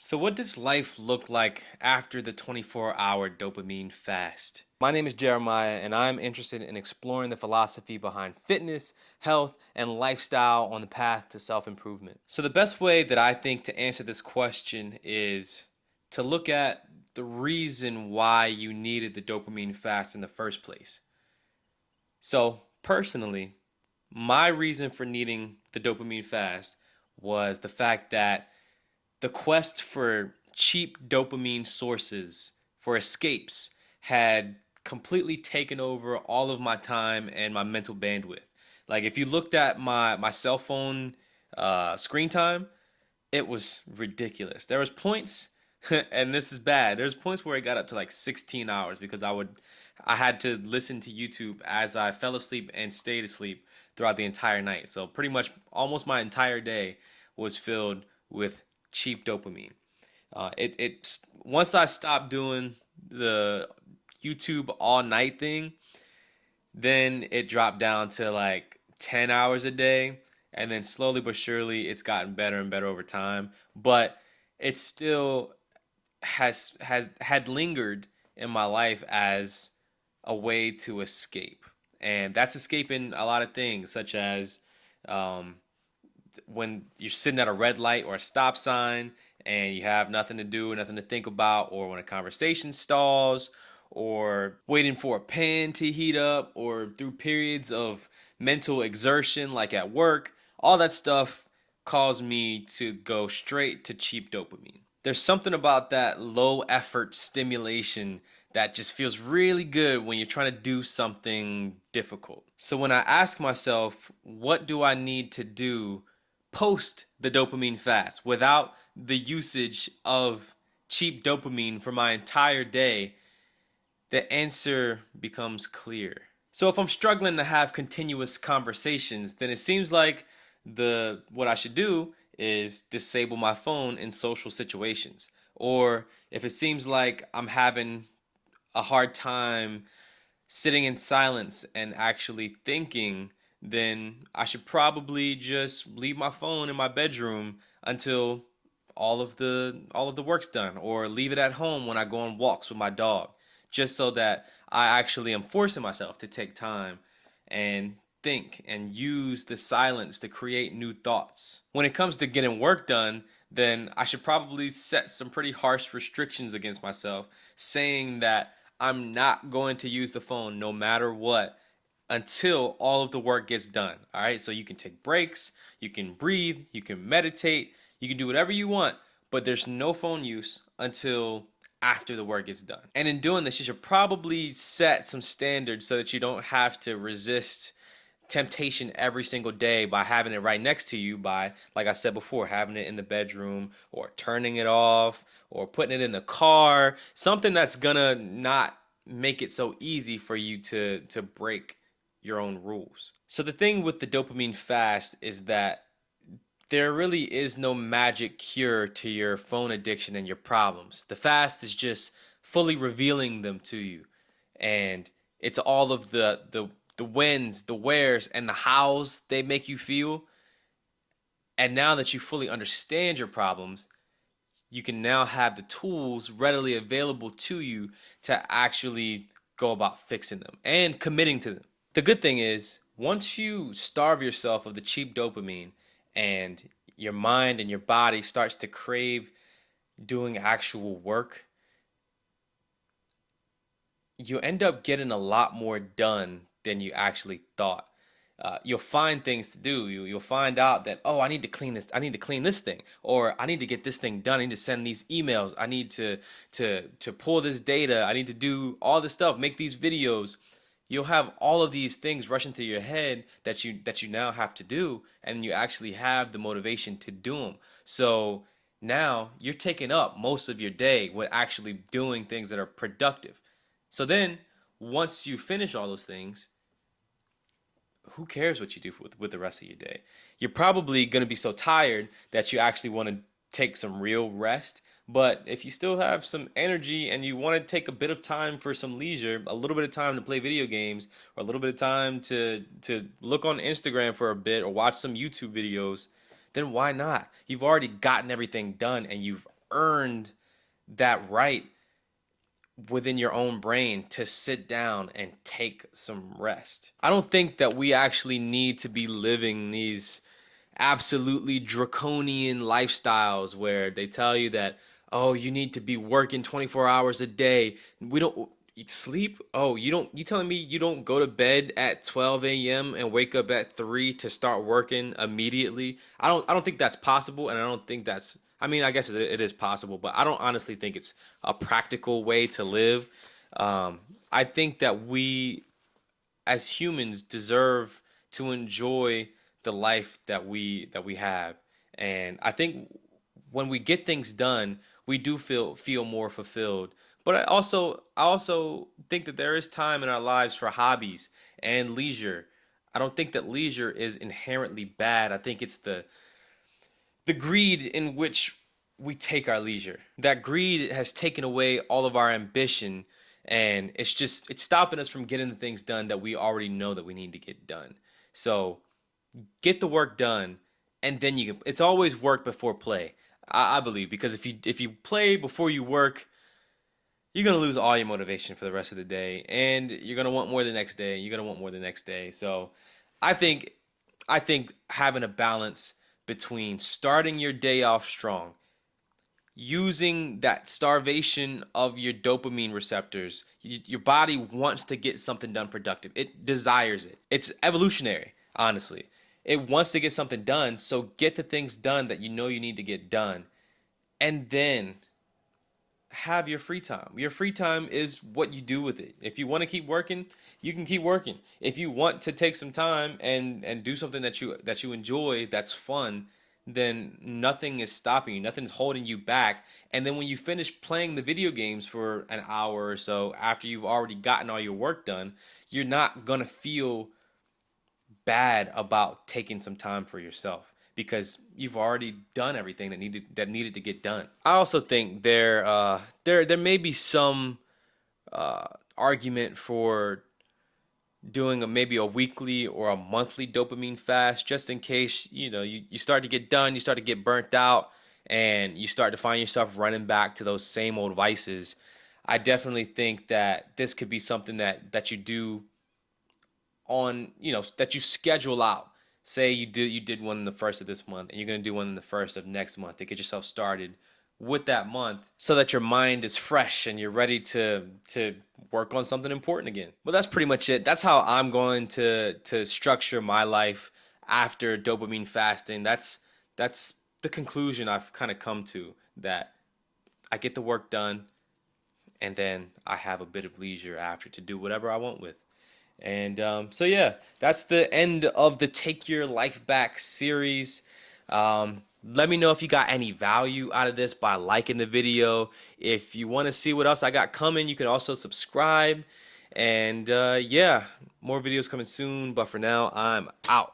So, what does life look like after the 24-hour dopamine fast? My name is Jeremiah, and I'm interested in exploring the philosophy behind fitness, health, and lifestyle on the path to self improvement. So, the best way that I think to answer this question is to look at the reason why you needed the dopamine fast in the first place. So, personally, my reason for needing the dopamine fast was the fact that the quest for cheap dopamine sources, for escapes, had completely taken over all of my time and my mental bandwidth. Like if you looked at my cell phone screen time, it was ridiculous. There was points, and this is bad. There's points where it got up to like 16 hours because I had to listen to YouTube as I fell asleep and stayed asleep throughout the entire night. So pretty much almost my entire day was filled with cheap dopamine. It once I stopped doing the YouTube all night thing, then it dropped down to like 10 hours a day, and then slowly but surely it's gotten better and better over time, but it still has had lingered in my life as a way to escape. And that's escaping a lot of things such as um, when you're sitting at a red light or a stop sign and you have nothing to do, nothing to think about, or when a conversation stalls, or waiting for a pan to heat up, or through periods of mental exertion like at work, all that stuff caused me to go straight to cheap dopamine. There's something about that low effort stimulation that just feels really good when you're trying to do something difficult. So when I ask myself, what do I need to do post the dopamine fast without the usage of cheap dopamine for my entire day, the answer becomes clear. So if I'm struggling to have continuous conversations, then it seems like the what I should do is disable my phone in social situations. Or if it seems like I'm having a hard time sitting in silence and actually thinking, then I should probably just leave my phone in my bedroom until all of the work's done, or leave it at home when I go on walks with my dog, just so that I actually am forcing myself to take time and think and use the silence to create new thoughts. When it comes to getting work done, then I should probably set some pretty harsh restrictions against myself, saying that I'm not going to use the phone no matter what until all of the work gets done. All right, so you can take breaks, you can breathe, you can meditate, you can do whatever you want, but there's no phone use until after the work gets done. And in doing this, you should probably set some standards so that you don't have to resist temptation every single day by having it right next to you, by, like I said before, having it in the bedroom or turning it off or putting it in the car, something that's gonna not make it so easy for you to break your own rules. So the thing with the dopamine fast is that there really is no magic cure to your phone addiction and your problems. The fast is just fully revealing them to you. And it's all of the whens, the wheres, and the hows they make you feel. And now that you fully understand your problems, you can now have the tools readily available to you to actually go about fixing them and committing to them. The good thing is, once you starve yourself of the cheap dopamine and your mind and your body starts to crave doing actual work, you end up getting a lot more done than you actually thought. You'll find things to do. You'll find out that, oh, I need to clean this. I need to clean this thing, or I need to get this thing done. I need to send these emails. I need to pull this data. I need to do all this stuff. Make these videos. You'll have all of these things rushing through your head that you now have to do, and you actually have the motivation to do them. So now you're taking up most of your day with actually doing things that are productive. So then, once you finish all those things, who cares what you do with the rest of your day? You're probably going to be so tired that you actually want to take some real rest. But if you still have some energy and you want to take a bit of time for some leisure, a little bit of time to play video games, or a little bit of time to look on Instagram for a bit or watch some YouTube videos, then why not? You've already gotten everything done and you've earned that right within your own brain to sit down and take some rest. I don't think that we actually need to be living these absolutely draconian lifestyles where they tell you that, oh, you need to be working 24 hours a day. We don't sleep. Oh, you telling me you don't go to bed at 12 a.m. and wake up at 3 to start working immediately? I don't think that's possible, and I don't think that's, I mean, I guess it is possible, but I don't honestly think it's a practical way to live. I think that we as humans deserve to enjoy the life that we have. And I think when we get things done, we do feel more fulfilled. But I also think that there is time in our lives for hobbies and leisure. I don't think that leisure is inherently bad. I think it's the greed in which we take our leisure. That greed has taken away all of our ambition, and it's stopping us from getting the things done that we already know that we need to get done. So get the work done, and then you can. It's always work before play. I believe, because if you play before you work, you're gonna lose all your motivation for the rest of the day, and you're gonna want more the next day. You're gonna want more the next day. So, I think I think having a balance between starting your day off strong, using that starvation of your dopamine receptors. Your body wants to get something done productive. It desires it. It's evolutionary, honestly. It wants to get something done, so get the things done that you know you need to get done. And then have your free time. Your free time is what you do with it. If you want to keep working, you can keep working. If you want to take some time and do something that you enjoy, that's fun, then nothing is stopping you. Nothing's holding you back. And then when you finish playing the video games for an hour or so after you've already gotten all your work done, you're not going to feel bad about taking some time for yourself because you've already done everything that needed to get done. I also think there may be some argument for doing maybe a weekly or a monthly dopamine fast, just in case you start to get done, you start to get burnt out, and you start to find yourself running back to those same old vices. I definitely think that this could be something that you do on, that you schedule out. Say you did one in the first of this month, and you're gonna do one in the first of next month to get yourself started with that month, so that your mind is fresh and you're ready to work on something important again. Well, that's pretty much it. That's how I'm going to structure my life after dopamine fasting. That's the conclusion I've kind of come to, that I get the work done, and then I have a bit of leisure after to do whatever I want with. And so yeah, that's the end of the Take Your Life Back series. Let me know if you got any value out of this by liking the video. If you want to see what else I got coming, you can also subscribe. And yeah, more videos coming soon. But for now, I'm out.